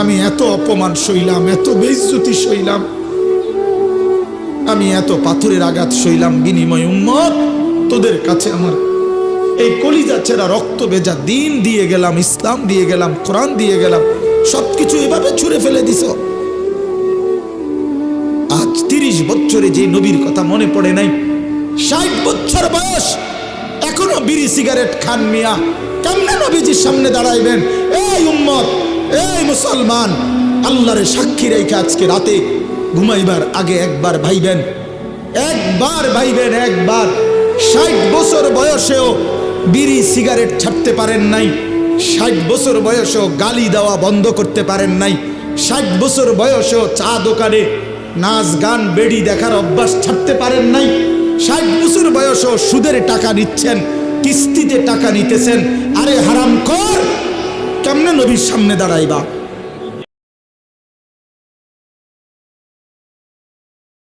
আমি এত অপমান সইলাম, এত বেইজ্জতি সইলাম, আমি এত পাথরের আঘাত সইলাম, বিনিময় উম্মত তোদের কাছে আমার এই কলিজা ছেঁড়া রক্ত ভেজা দিন দিয়ে গেলাম, ইসলাম দিয়ে গেলাম, কোরআন দিয়ে গেলাম, সবকিছু এভাবে ছুঁড়ে ফেলে দিছ। আজ 30 বছরে যে নবীর কথা মনে পড়ে নাই, 60 বছর বয়স এখনো বিড়ি সিগারেট খান মিয়া, কেমনে নবীজির সামনে দাঁড়াইবেন? এই উম্মত, এই মুসলমান, আল্লাহরে সাক্ষী রেখে আজকে রাতে ঘুমাইবার আগে একবার ভাইবেন, একবার ভাইবেন, একবার 60 বছর বয়সেও বিড়ি সিগারেট ছাড়তে পারেন নাই, 60 বছর বয়সেও গালি দেওয়া বন্ধ করতে পারেন নাই, 60 বছর বয়সেও চা দোকানে নাচ গান বেড়ি দেখার অভ্যাস ছাড়তে পারেন নাই, 60 বছর বয়সেও সুদের টাকা নিচ্ছেন, কিস্তিতে টাকা নিতেছেন। আরে হারামখোর, কেমনে নবীর সামনে দাঁড়াইবা?